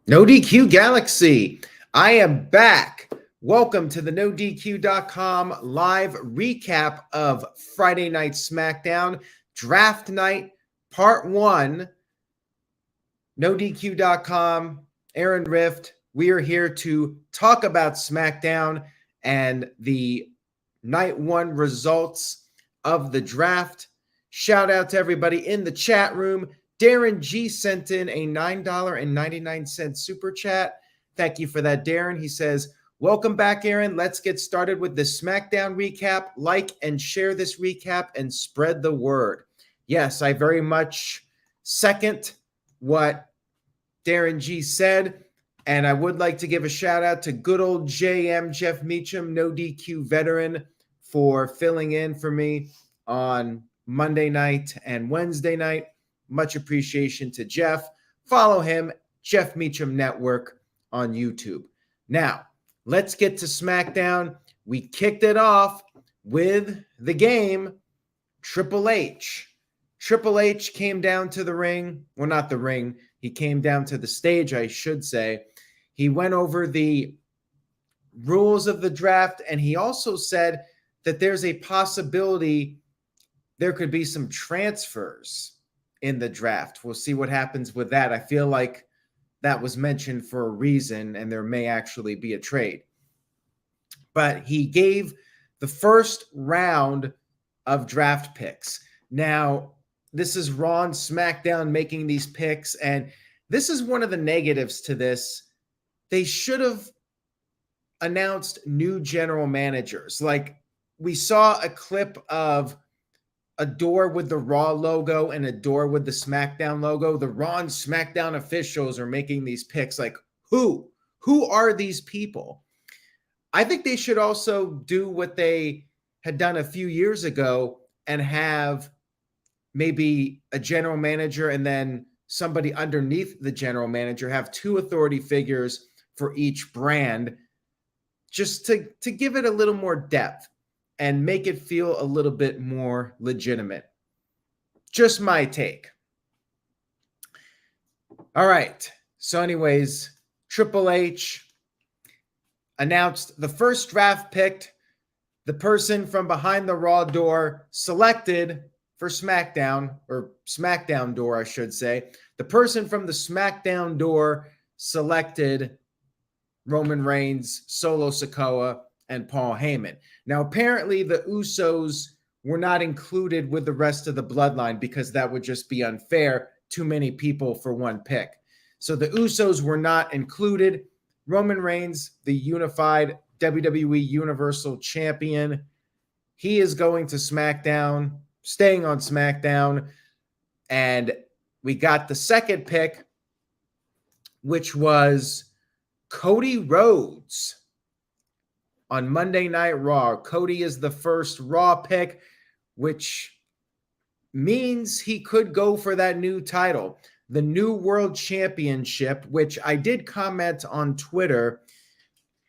No DQ Galaxy. I am back. Welcome to the NoDQ.com live recap of Friday Night Smackdown, Draft Night, Part 1. NoDQ.com, Aaron Rift. We are here to talk about SmackDown and the Night 1 results of the draft. Shout out to everybody in the chat room. Darren G sent in a $9.99 super chat. Thank you for that, Darren. He says, welcome back, Aaron. Let's get started with the SmackDown recap. Like and share this recap and spread the word. Yes, I very much second what Darren G said. And I would like to give a shout out to good old JM, Jeff Meacham, no DQ veteran, for filling in for me on Monday night and Wednesday night. Much appreciation to Jeff. Follow him, Jeff Meacham Network on YouTube. Now, let's get to SmackDown. We kicked it off with the game, Triple H. Triple H came down to the ring. Well, not the ring. He came down to the stage, I should say. He went over the rules of the draft, and he also said that there's a possibility there could be some transfers in the draft. We'll see what happens with that. I feel like that was mentioned for a reason, and there may actually be a trade. But he gave the first round of draft picks. Now, this is Raw and SmackDown making these picks, and this is one of the negatives to this. They should have announced new general managers. Like, we saw a clip of a door with the Raw logo and a door with the SmackDown logo. The Raw and SmackDown officials are making these picks. Like, who are these people? I think they should also do what they had done a few years ago and have maybe a general manager and then somebody underneath the general manager, have two authority figures for each brand, just to give it a little more depth and make it feel a little bit more legitimate. Just my take. All right. So anyways, Triple H announced the first draft pick, the person from behind the Raw door selected for SmackDown, or SmackDown door, I should say. The person from the SmackDown door selected Roman Reigns, Solo Sikoa, and Paul Heyman. Now, apparently the Usos were not included with the rest of the bloodline because that would just be unfair. Too many people for one pick. So the Usos were not included. Roman Reigns, the unified WWE Universal Champion, he is going to SmackDown, staying on SmackDown. And we got the second pick, which was Cody Rhodes. On Monday Night Raw, Cody is the first Raw pick, which means he could go for that new title, the new World Championship, which I did comment on Twitter.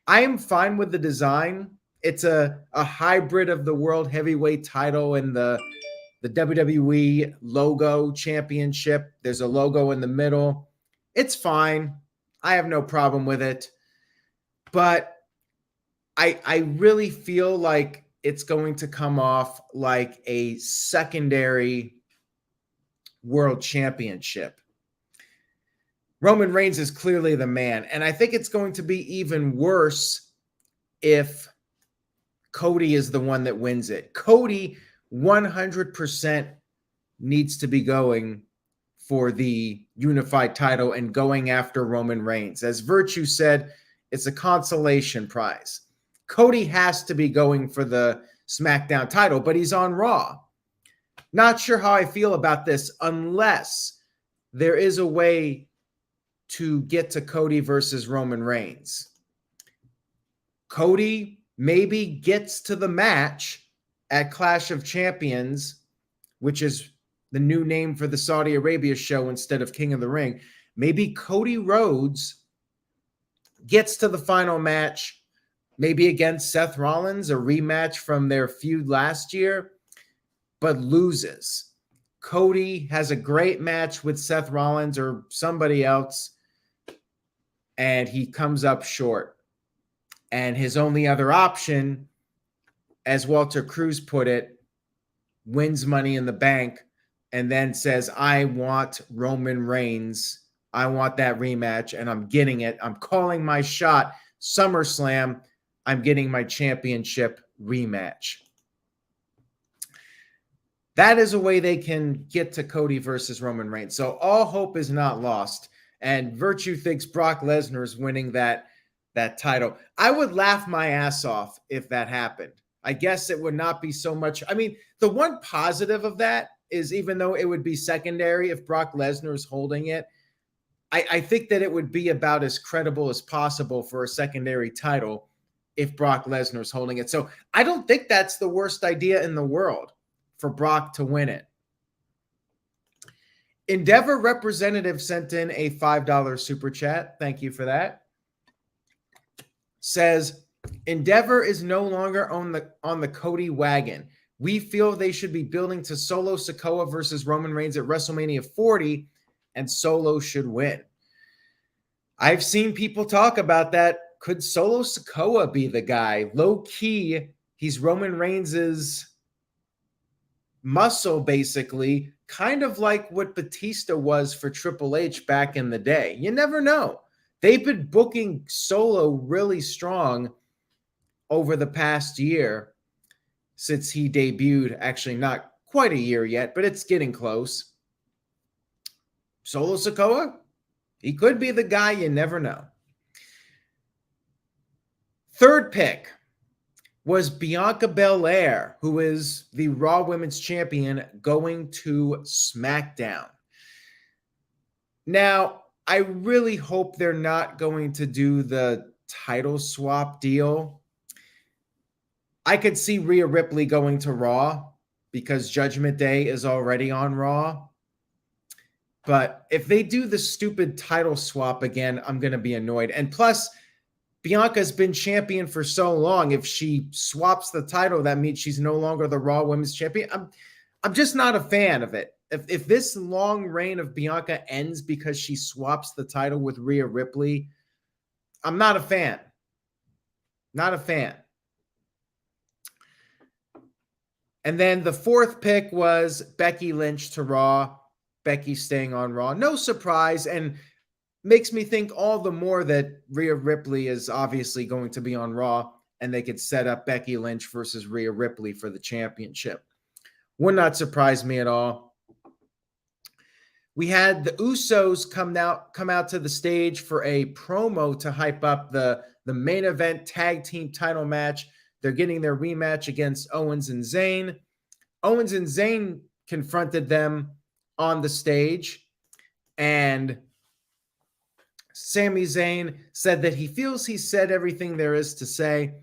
I am fine with the design. It's a hybrid of the World Heavyweight title and the WWE logo championship. There's a logo in the middle. It's fine. I have no problem with it. But I really feel like it's going to come off like a secondary world championship. Roman Reigns is clearly the man, and I think it's going to be even worse if Cody is the one that wins it. Cody 100% needs to be going for the unified title and going after Roman Reigns. As Virtue said, it's a consolation prize. Cody has to be going for the SmackDown title, but he's on Raw. Not sure how I feel about this unless there is a way to get to Cody versus Roman Reigns. Cody maybe gets to the match at Clash of Champions, which is the new name for the Saudi Arabia show instead of King of the Ring. Maybe Cody Rhodes gets to the final match, maybe against Seth Rollins, a rematch from their feud last year, but loses. Cody has a great match with Seth Rollins or somebody else, and he comes up short. And his only other option, as Walter Cruz put it, wins Money in the Bank and then says, I want Roman Reigns. I want that rematch, and I'm getting it. I'm calling my shot. SummerSlam, I'm getting my championship rematch. That is a way they can get to Cody versus Roman Reigns. So all hope is not lost. And Virtue thinks Brock Lesnar is winning that title. I would laugh my ass off if that happened. I guess it would not be so much. I mean, the one positive of that is, even though it would be secondary if Brock Lesnar is holding it, I think that it would be about as credible as possible for a secondary title if Brock Lesnar is holding it. So I don't think that's the worst idea in the world for Brock to win it. Endeavor representative sent in a $5 super chat. Thank you for that. Says, Endeavor is no longer on the Cody wagon. We feel they should be building to Solo Sikoa versus Roman Reigns at WrestleMania 40, and Solo should win. I've seen people talk about that. Could Solo Sikoa be the guy? Low key, he's Roman Reigns's muscle, basically, kind of like what Batista was for Triple H back in the day. You never know. They've been booking Solo really strong over the past year since he debuted. Actually, not quite a year yet, but it's getting close. Solo Sikoa, he could be the guy. You never know. Third pick was Bianca Belair, who is the Raw Women's Champion, going to SmackDown. Now, I really hope they're not going to do the title swap deal. I could see Rhea Ripley going to Raw because Judgment Day is already on Raw. But if they do the stupid title swap again, I'm going to be annoyed. And plus, Bianca's been champion for so long. If she swaps the title, that means she's no longer the Raw Women's Champion. I'm just not a fan of it. If this long reign of Bianca ends because she swaps the title with Rhea Ripley, I'm not a fan. Not a fan. And then the fourth pick was Becky Lynch to Raw. Becky staying on Raw. No surprise, and makes me think all the more that Rhea Ripley is obviously going to be on Raw, and they could set up Becky Lynch versus Rhea Ripley for the championship. Would not surprise me at all. We had the Usos come out to the stage for a promo to hype up the main event tag team title match. They're getting their rematch against Owens and Zayn. Owens and Zayn confronted them on the stage, and Sami Zayn said that he feels he said everything there is to say,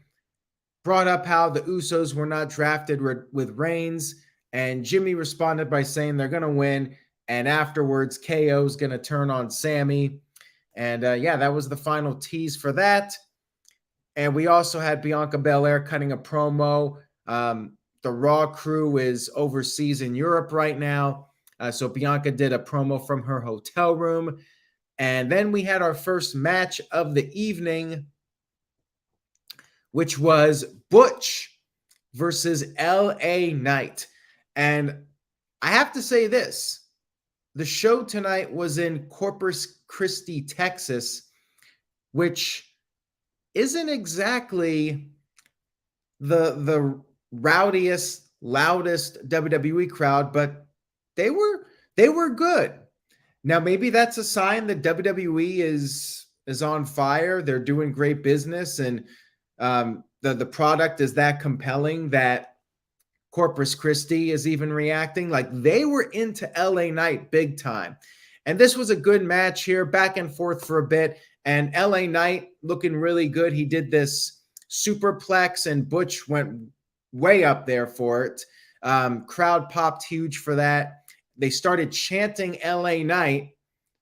brought up how the Usos were not drafted with Reigns, and Jimmy responded by saying they're going to win, and afterwards KO is going to turn on Sami. And yeah, that was the final tease for that. And we also had Bianca Belair cutting a promo. The Raw crew is overseas in Europe right now. So Bianca did a promo from her hotel room. And then we had our first match of the evening, which was Butch versus LA Knight. And I have to say this. The show tonight was in Corpus Christi, Texas, which isn't exactly the rowdiest, loudest WWE crowd, but they were good. Now, maybe that's a sign that WWE is on fire. They're doing great business, and the product is that compelling that Corpus Christi is even reacting. Like, they were into LA Knight big time. And this was a good match here, back and forth for a bit. And LA Knight looking really good. He did this superplex, and Butch went way up there for it. Crowd popped huge for that. They started chanting LA Knight.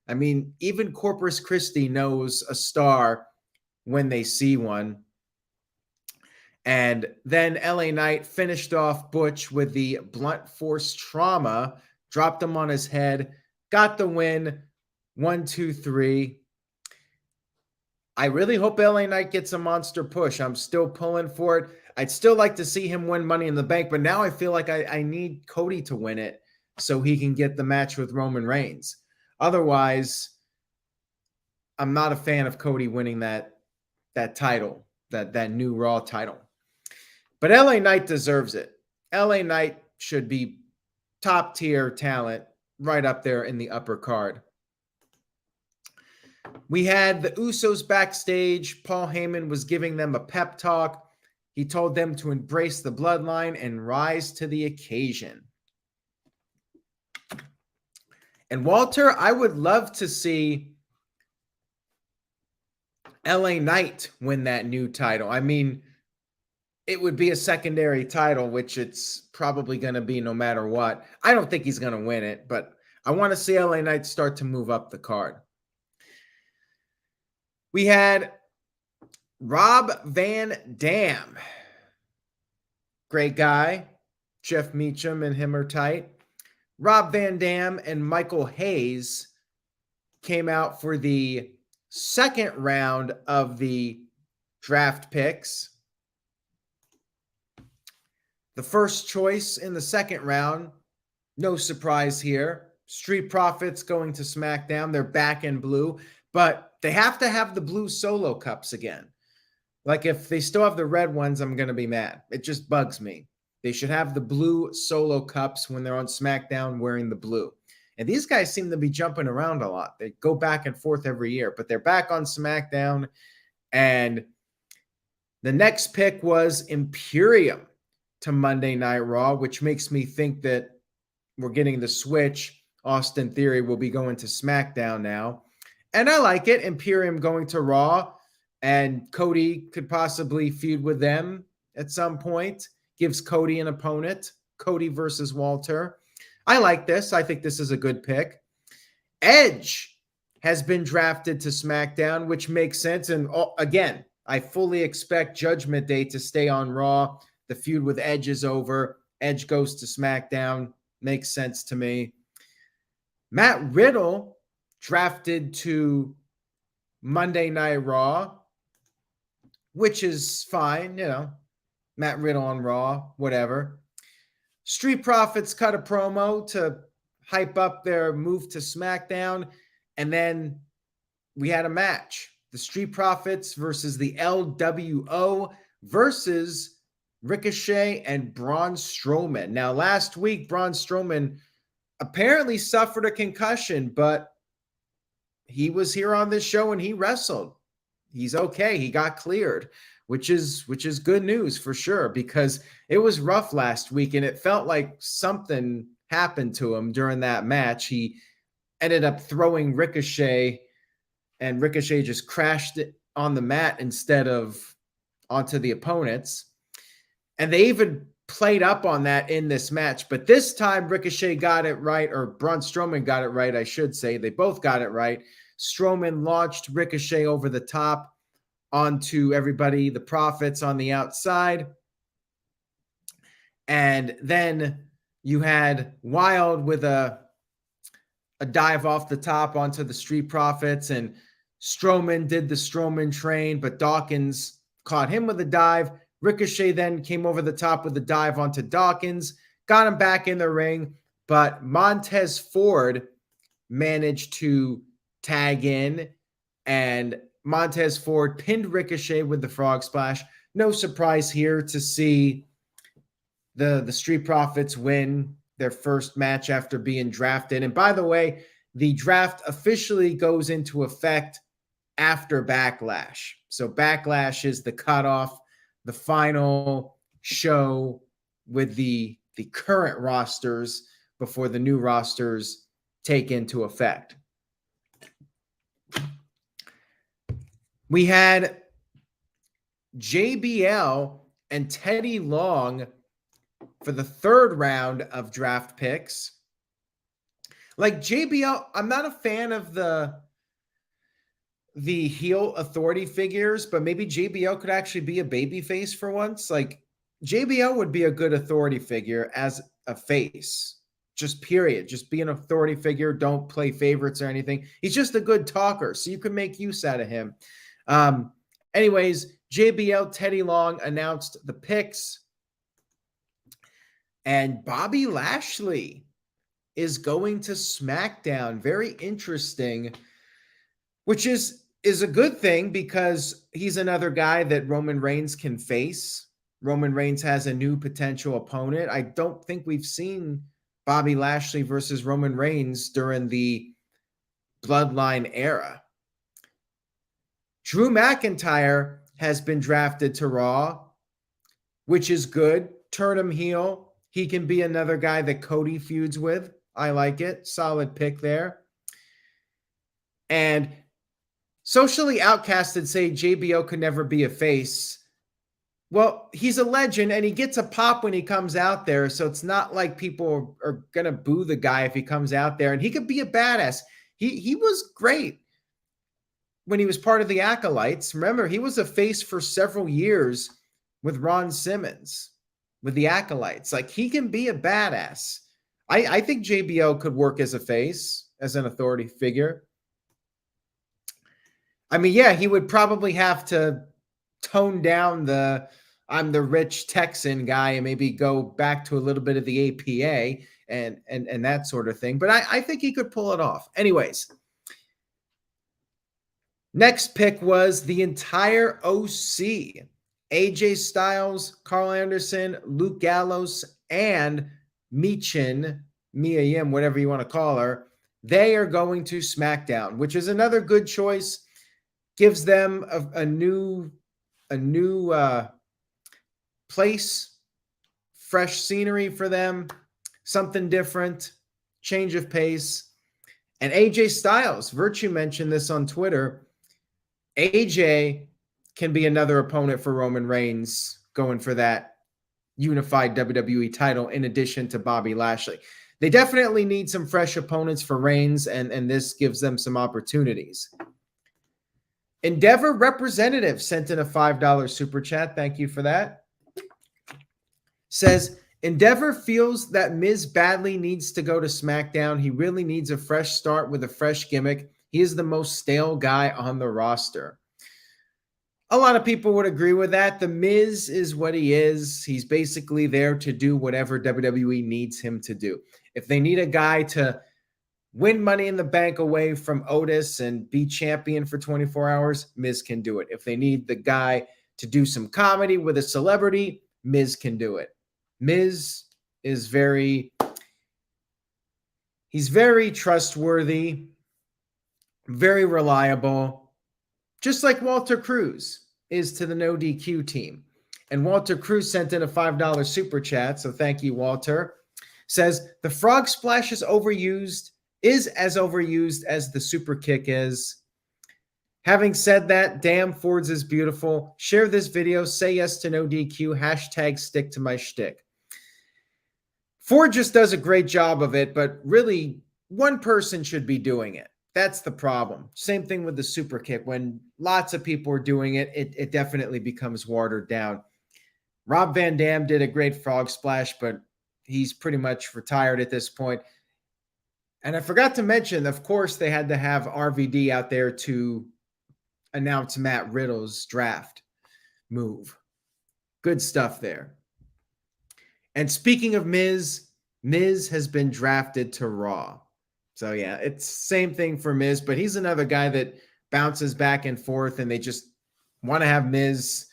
I mean, even Corpus Christi knows a star when they see one. And then LA Knight finished off Butch with the blunt force trauma, dropped him on his head, got the win, 1, 2, 3. I really hope LA Knight gets a monster push. I'm still pulling for it. I'd still like to see him win Money in the Bank, but now I feel like I need Cody to win it so he can get the match with Roman Reigns. Otherwise, I'm not a fan of Cody winning that title, that new Raw title. But LA Knight deserves it. LA Knight should be top tier talent right up there in the upper card. We had the Usos backstage. Paul Heyman was giving them a pep talk. He told them to embrace the bloodline and rise to the occasion. And Walter, I would love to see LA Knight win that new title. I mean, it would be a secondary title, which it's probably going to be no matter what. I don't think he's going to win it, but I want to see LA Knight start to move up the card. We had Rob Van Dam. Great guy. Jeff Meacham and him are tight. Rob Van Dam and Michael Hayes came out for the second round of the draft picks. The first choice in the second round, no surprise here. Street Profits going to SmackDown. They're back in blue, but they have to have the blue solo cups again. Like if they still have the red ones, I'm going to be mad. It just bugs me. They should have the blue solo cups when they're on SmackDown wearing the blue. And these guys seem to be jumping around a lot. They go back and forth every year, but they're back on SmackDown. And the next pick was Imperium to Monday Night Raw, which makes me think that we're getting the switch. Austin Theory will be going to SmackDown now. And I like it. Imperium going to Raw, and Cody could possibly feud with them at some point. Gives Cody an opponent. Cody versus Walter. I like this. I think this is a good pick. Edge has been drafted to SmackDown, which makes sense. And again, I fully expect Judgment Day to stay on Raw. The feud with Edge is over. Edge goes to SmackDown. Makes sense to me. Matt Riddle drafted to Monday Night Raw, which is fine, you know. Matt Riddle on Raw, whatever. Street Profits cut a promo to hype up their move to SmackDown, and then we had a match. The Street Profits versus the LWO versus Ricochet and Braun Strowman. Now, last week, Braun Strowman apparently suffered a concussion, but he was here on this show and he wrestled. He's okay. He got cleared, which is good news for sure, because it was rough last week and it felt like something happened to him during that match. He ended up throwing Ricochet, and Ricochet just crashed it on the mat instead of onto the opponents. And they even played up on that in this match. But this time, Ricochet got it right, or Braun Strowman got it right, I should say. They both got it right. Strowman launched Ricochet over the top onto everybody, the Profits on the outside. And then you had Wild with a dive off the top onto the Street Profits, and Strowman did the Strowman train, but Dawkins caught him with a dive. Ricochet then came over the top with a dive onto Dawkins, got him back in the ring, but Montez Ford managed to tag in, and Montez Ford pinned Ricochet with the frog splash. No surprise here to see the Street Profits win their first match after being drafted. And by the way, the draft officially goes into effect after Backlash. So Backlash is the cutoff, the final show with the current rosters before the new rosters take into effect. We had JBL and Teddy Long for the third round of draft picks. Like JBL, I'm not a fan of the heel authority figures, but maybe JBL could actually be a babyface for once. Like JBL would be a good authority figure as a face. Just period. Just be an authority figure. Don't play favorites or anything. He's just a good talker, so you can make use out of him. Anyways, JBL Teddy Long announced the picks. And Bobby Lashley is going to SmackDown. Very interesting, which is a good thing because he's another guy that Roman Reigns can face. Roman Reigns has a new potential opponent. I don't think we've seen Bobby Lashley versus Roman Reigns during the Bloodline era. Drew McIntyre has been drafted to Raw, which is good. Turn him heel. He can be another guy that Cody feuds with. I like it. Solid pick there. And socially outcasted say JBL could never be a face. Well, he's a legend and he gets a pop when he comes out there. So it's not like people are going to boo the guy if he comes out there, and he could be a badass. He was great when he was part of the Acolytes. Remember, he was a face for several years with Ron Simmons, with the Acolytes. Like, he can be a badass. I think JBL could work as a face, as an authority figure. I mean, yeah, he would probably have to tone down the I'm the rich Texan guy and maybe go back to a little bit of the APA and that sort of thing. But I think he could pull it off. Anyways, next pick was the entire OC. AJ Styles, Carl Anderson, Luke Gallows, and Mia Yim, whatever you want to call her. They are going to SmackDown, which is another good choice. Gives them a new place, fresh scenery for them, something different, change of pace. And AJ Styles, Virtue mentioned this on Twitter. AJ can be another opponent for Roman Reigns going for that unified WWE title in addition to Bobby Lashley. They definitely need some fresh opponents for Reigns, and this gives them some opportunities. Endeavor Representative sent in a $5 super chat. Thank you for that. Says, Endeavor feels that Miz badly needs to go to SmackDown. He really needs a fresh start with a fresh gimmick. He is the most stale guy on the roster. A lot of people would agree with that. The Miz is what he is. He's basically there to do whatever WWE needs him to do. If they need a guy to win Money in the Bank away from Otis and be champion for 24 hours, Miz can do it. If they need the guy to do some comedy with a celebrity, Miz can do it. Miz is he's very trustworthy, very reliable, just like Walter Cruz is to the No DQ team. And Walter Cruz sent in a $5 super chat, so thank you, Walter. Says, the frog splash is as overused as the super kick is. Having said that, damn, Ford's is beautiful. Share this video. Say yes to no DQ. Hashtag stick to my shtick. Ford just does a great job of it, but really, one person should be doing it. That's the problem. Same thing with the super kick. When lots of people are doing it, it definitely becomes watered down. Rob Van Dam did a great frog splash, but he's pretty much retired at this point. And I forgot to mention, of course, they had to have RVD out there to announce Matt Riddle's draft move. Good stuff there. And speaking of Miz has been drafted to Raw. So yeah, it's same thing for Miz, but he's another guy that bounces back and forth, and they just want to have Miz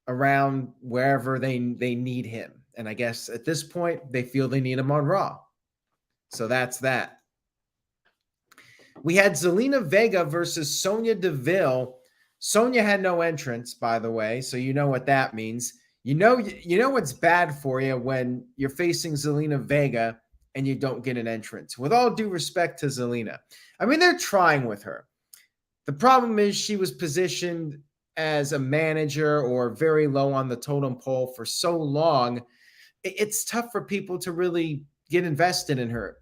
around wherever they need him. And I guess at this point, they feel they need him on Raw. So that's that. We had Zelina Vega versus Sonya Deville. Sonya had no entrance, by the way, so you know what that means. You know what's bad for you when you're facing Zelina Vega and you don't get an entrance. With all due respect to Zelina. I mean, they're trying with her. The problem is she was positioned as a manager or very low on the totem pole for so long. It's tough for people to really get invested in her.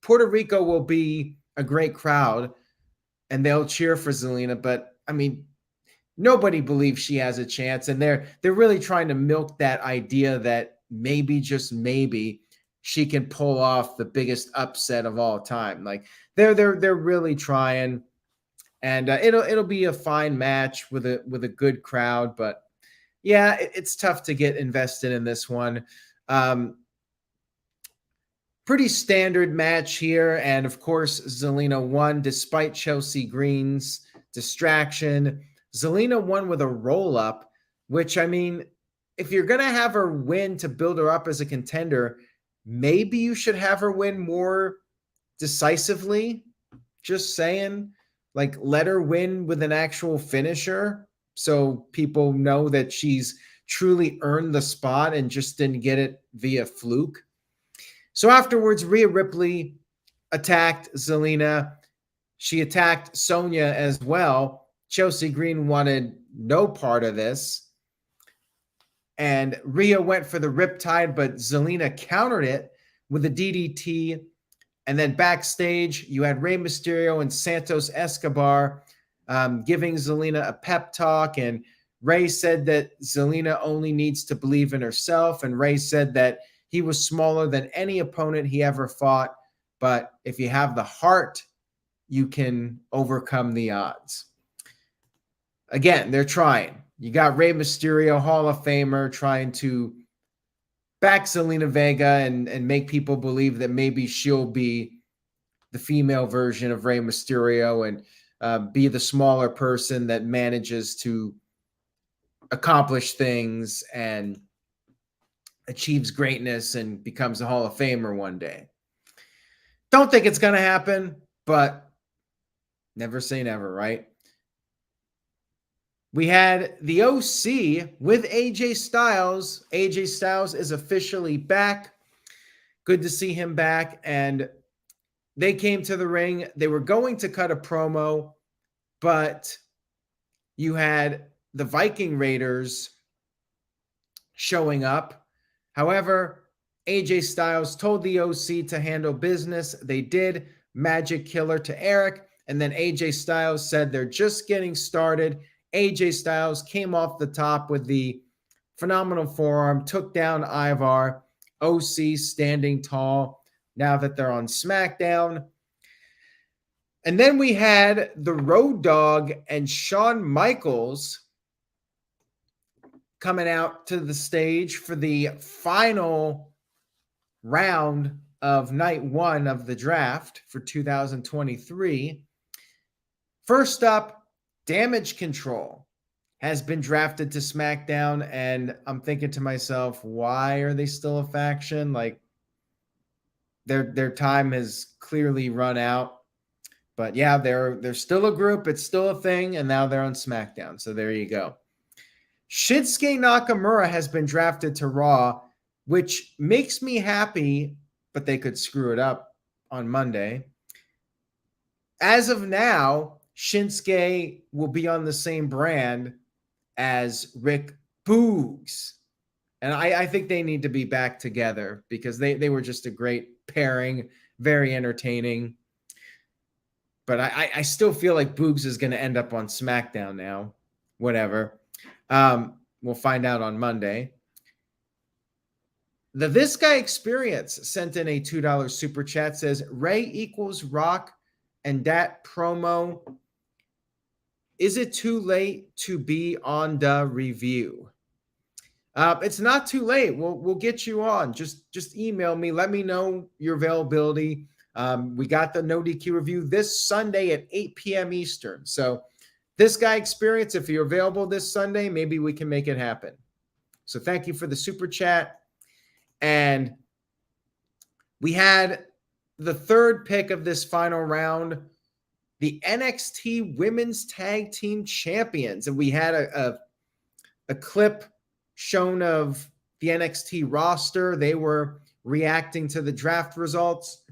Puerto Rico will be a great crowd and they'll cheer for Zelina, but I mean, nobody believes she has a chance, and they're really trying to milk that idea that maybe, just maybe, she can pull off the biggest upset of all time. Like they're really trying, and it'll be a fine match with a good crowd. But yeah, it's tough to get invested in this one. Pretty standard match here, and of course, Zelina won despite Chelsea Green's distraction. Zelina won with a roll-up, which, I mean, if you're going to have her win to build her up as a contender, maybe you should have her win more decisively. Just saying. Like, let her win with an actual finisher so people know that she's truly earned the spot and just didn't get it via fluke. So afterwards, Rhea Ripley attacked Zelina. She attacked Sonya as well. Chelsea Green wanted no part of this. And Rhea went for the Riptide, but Zelina countered it with a DDT. And then backstage, you had Rey Mysterio and Santos Escobar giving Zelina a pep talk. And Rey said that Zelina only needs to believe in herself. And Rey said that he was smaller than any opponent he ever fought. But if you have the heart, you can overcome the odds. Again, they're trying. You got Rey Mysterio, Hall of Famer, trying to back Zelina Vega and make people believe that maybe she'll be the female version of Rey Mysterio and be the smaller person that manages to accomplish things and achieves greatness and becomes a Hall of Famer one day. Don't think it's going to happen, but never say never, right? We had the OC with AJ Styles. AJ Styles is officially back. Good to see him back. And they came to the ring. They were going to cut a promo, but you had the Viking Raiders showing up. However, AJ Styles told the OC to handle business. They did. Magic Killer to Eric. And then AJ Styles said they're just getting started. AJ Styles came off the top with the phenomenal forearm, took down Ivar. OC standing tall now that they're on SmackDown. And then we had the Road Dogg and Shawn Michaels coming out to the stage for the final round of night one of the draft for 2023. First up, Damage Control has been drafted to SmackDown, and I'm thinking to myself, why are they still a faction? Like, their time has clearly run out. But yeah, they're still a group. It's still a thing, and now they're on SmackDown. So there you go. Shinsuke Nakamura has been drafted to Raw, which makes me happy, but they could screw it up on Monday. As of now, Shinsuke will be on the same brand as Rick Boogs. And I think they need to be back together because they were just a great pairing, very entertaining. But I still feel like Boogs is going to end up on SmackDown now. Whatever. We'll find out on Monday. The This Guy Experience sent in a $2 super chat. Says, Ray equals Rock and that promo. Is it too late to be on the review? It's not too late. We'll get you on. Just email me. Let me know your availability. We got the No DQ review this Sunday at 8 p.m. Eastern. So This Guy Experience, if you're available this Sunday, maybe we can make it happen. So thank you for the super chat. And we had the third pick of this final round, the NXT Women's Tag Team Champions. And we had a clip shown of the NXT roster. They were reacting to the draft results.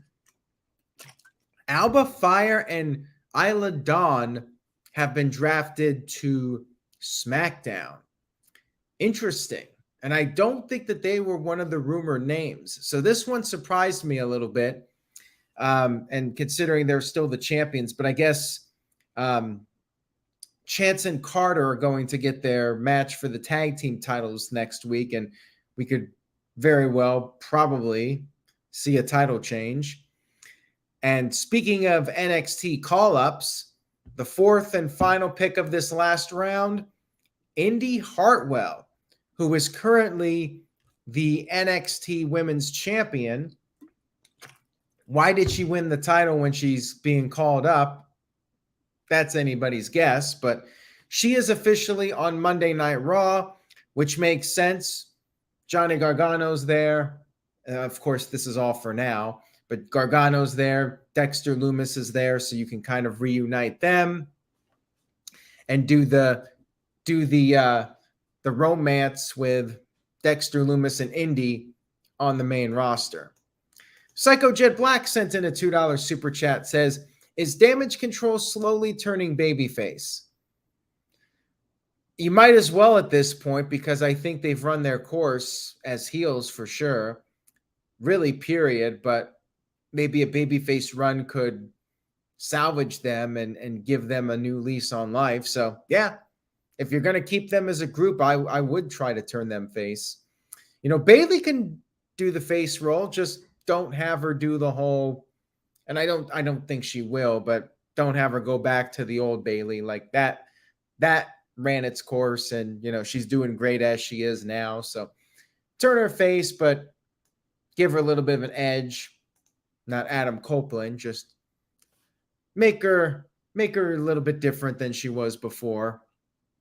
Alba Fire and Isla Dawn have been drafted to SmackDown. Interesting. And I don't think that they were one of the rumored names. So this one surprised me a little bit. And considering they're still the champions, but I guess Chance and Carter are going to get their match for the tag team titles next week. And we could very well probably see a title change. And speaking of NXT call-ups, The fourth and final pick of this last round, Indy Hartwell, who is currently the NXT Women's Champion. Why did she win the title when she's being called up? That's anybody's guess, but she is officially on Monday Night Raw, which makes sense. Johnny Gargano's there. Of course, this is all for now, but Gargano's there. Dexter Lumis is there, so you can kind of reunite them and do the romance with Dexter Lumis and Indy on the main roster. Psycho Jet Black sent in a $2 super chat, says, is Damage Control slowly turning babyface? You might as well at this point, because I think they've run their course as heels for sure. Really, period. But maybe a babyface run could salvage them and give them a new lease on life. So, yeah, if you're going to keep them as a group, I would try to turn them face. Bayley can do the face role, just don't have her do the whole, and I don't think she will, but don't have her go back to the old Bayley like that. That ran its course, and she's doing great as she is now. So turn her face, but give her a little bit of an edge. Not Adam Copeland, just make her a little bit different than she was before.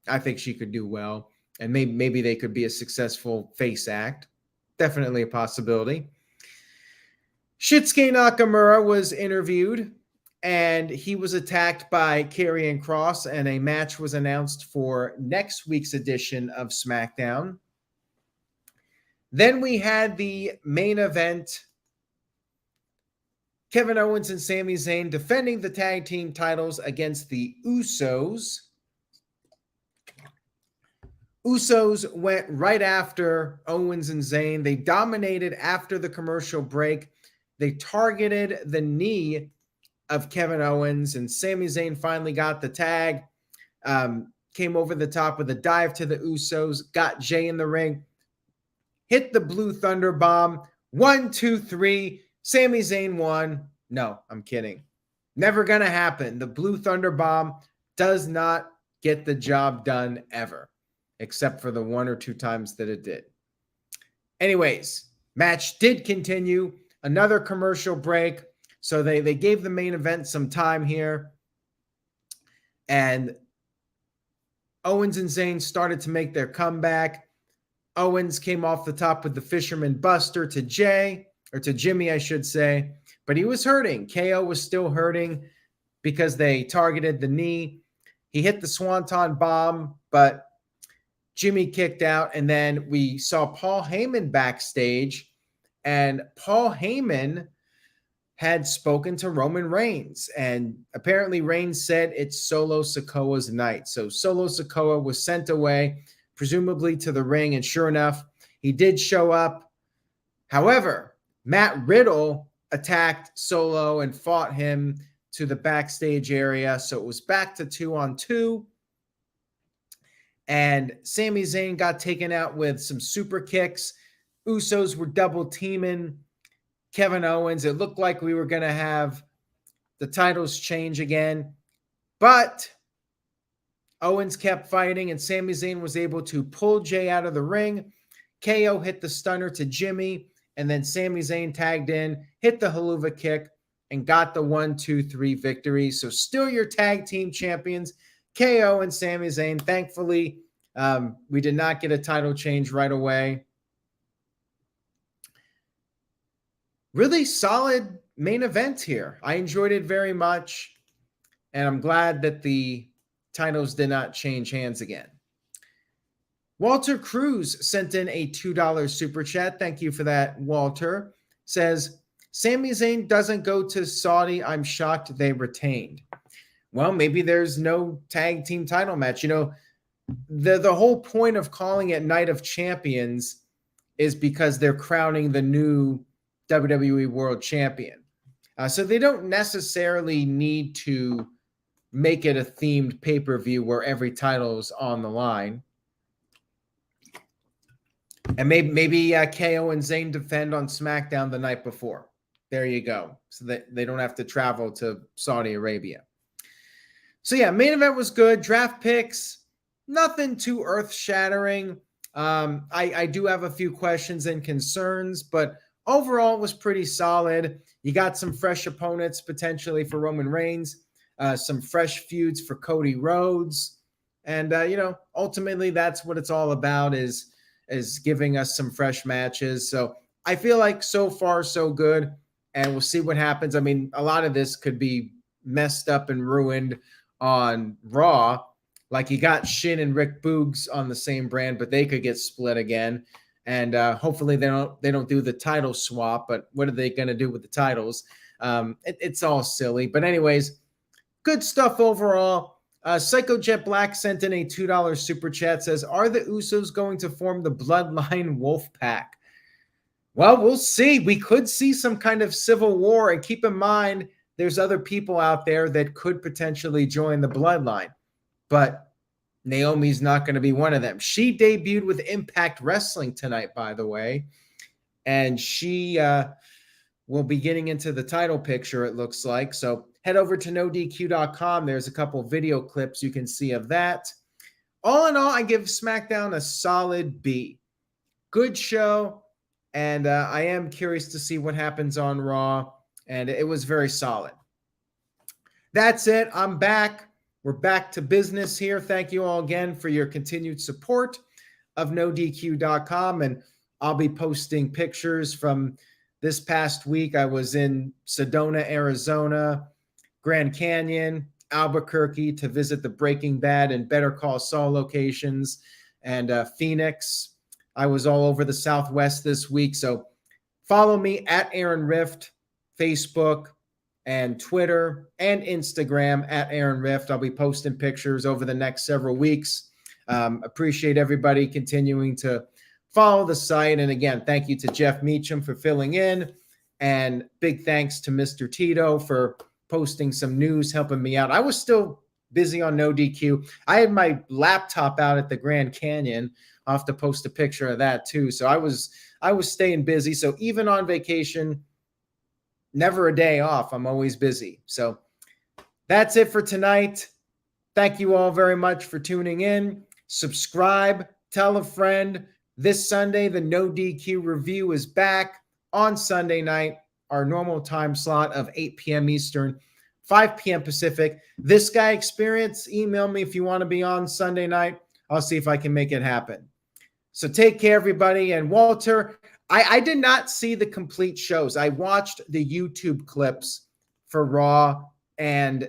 I think she could do well, and maybe they could be a successful face act. Definitely a possibility. Shinsuke Nakamura was interviewed, and he was attacked by Karrion Kross, and a match was announced for next week's edition of SmackDown. Then we had the main event. Kevin Owens and Sami Zayn defending the tag team titles against the Usos. Usos went right after Owens and Zayn. They dominated after the commercial break. They targeted the knee of Kevin Owens, and Sami Zayn finally got the tag. Came over the top with a dive to the Usos, got Jay in the ring, hit the Blue Thunder Bomb. 1, 2, 3. Sami Zayn won. No, I'm kidding. Never going to happen. The Blue Thunder Bomb does not get the job done ever, except for the 1 or 2 times that it did. Anyways, match did continue. Another commercial break. So they gave the main event some time here. And Owens and Zayn started to make their comeback. Owens came off the top with the Fisherman Buster to Jimmy, I should say. But he was hurting. KO was still hurting because they targeted the knee. He hit the Swanton Bomb, but Jimmy kicked out. And then we saw Paul Heyman backstage. And Paul Heyman had spoken to Roman Reigns. And apparently Reigns said it's Solo Sikoa's night. So Solo Sikoa was sent away, presumably to the ring. And sure enough, he did show up. However, Matt Riddle attacked Solo and fought him to the backstage area. So it was back to 2-on-2. And Sami Zayn got taken out with some super kicks. Usos were double teaming Kevin Owens. It looked like we were going to have the titles change again. But Owens kept fighting, and Sami Zayn was able to pull Jay out of the ring. KO hit the stunner to Jimmy, and then Sami Zayn tagged in, hit the haluva kick, and got the 1-2-3 victory. So still your tag team champions, KO and Sami Zayn. Thankfully, we did not get a title change right away. Really solid main event here. I enjoyed it very much, and I'm glad that the titles did not change hands again. Walter Cruz sent in a $2 super chat. Thank you for that, Walter. Says, Sami Zayn doesn't go to Saudi. I'm shocked they retained. Well, maybe there's no tag team title match. The whole point of calling it Night of Champions is because they're crowning the new WWE World Champion. So they don't necessarily need to make it a themed pay-per-view where every title is on the line. And maybe KO and Zayn defend on SmackDown the night before. There you go. So that they don't have to travel to Saudi Arabia. So yeah, main event was good. Draft picks, nothing too earth-shattering. I do have a few questions and concerns, but overall it was pretty solid. You got some fresh opponents potentially for Roman Reigns, some fresh feuds for Cody Rhodes. And, ultimately that's what it's all about is giving us some fresh matches. So I feel like so far so good, and we'll see what happens. I mean, a lot of this could be messed up and ruined on Raw. Like you got Shin and Rick Boogs on the same brand, but they could get split again. And hopefully they don't do the title swap. But what are they going to do with the titles? It's all silly. But anyways, good stuff overall. Psycho Jet Black sent in a $2 super chat. Says, "Are the Usos going to form the Bloodline Wolf Pack?" Well, we'll see. We could see some kind of civil war. And keep in mind, there's other people out there that could potentially join the Bloodline. But Naomi's not going to be one of them. She debuted with Impact Wrestling tonight, by the way. And she will be getting into the title picture, it looks like. So head over to NoDQ.com. There's a couple video clips you can see of that. All in all, I give SmackDown a solid B. Good show. And I am curious to see what happens on Raw. And it was very solid. That's it. I'm back. We're back to business here. Thank you all again for your continued support of NoDQ.com. And I'll be posting pictures from this past week. I was in Sedona, Arizona, Grand Canyon, Albuquerque to visit the Breaking Bad and Better Call Saul locations, and Phoenix. I was all over the Southwest this week. So follow me at Aaron Rift, Facebook, and Twitter and Instagram at Aaron Rift. I'll be posting pictures over the next several weeks. Appreciate everybody continuing to follow the site. And again, thank you to Jeff Meacham for filling in. And big thanks to Mr. Tito for posting some news, helping me out. I was still busy on No DQ. I had my laptop out at the Grand Canyon. I'll have to post a picture of that too. So I was staying busy. So even on vacation, never a day off. I'm always busy. So that's it for tonight. Thank you all very much for tuning in. Subscribe, tell a friend. This Sunday, the No DQ review is back on Sunday night, our normal time slot of 8 p.m. Eastern, 5 p.m. Pacific. This Guy Experience, email me if you want to be on Sunday night. I'll see if I can make it happen. So take care, everybody. And Walter, I did not see the complete shows. I watched the YouTube clips for Raw and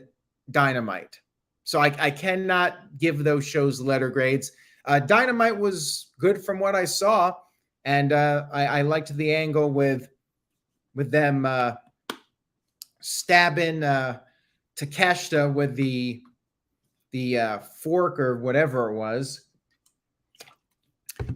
Dynamite. So I cannot give those shows letter grades. Dynamite was good from what I saw. And I liked the angle with them stabbing Takeshita with the fork or whatever it was.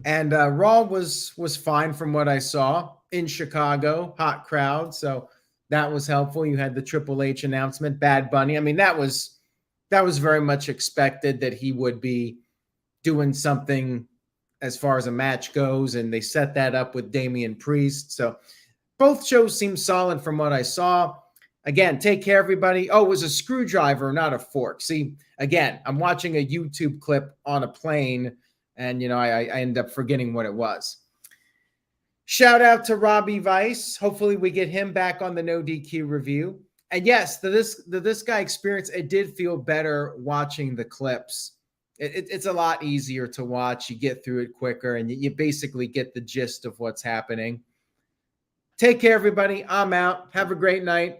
And Raw was fine from what I saw in Chicago, hot crowd. So that was helpful. You had the Triple H announcement, Bad Bunny. I mean, that was very much expected that he would be doing something as far as a match goes. And they set that up with Damian Priest. So both shows seem solid from what I saw. Again, take care, everybody. Oh, it was a screwdriver, not a fork. See, again, I'm watching a YouTube clip on a plane. And, I end up forgetting what it was. Shout out to Robbie Weiss. Hopefully we get him back on the No DQ review. And yes, This Guy Experience, it did feel better watching the clips. It's a lot easier to watch. You get through it quicker, and you basically get the gist of what's happening. Take care, everybody. I'm out. Have a great night.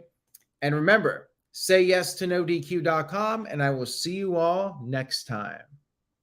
And remember, say yes to NoDQ.com, and I will see you all next time.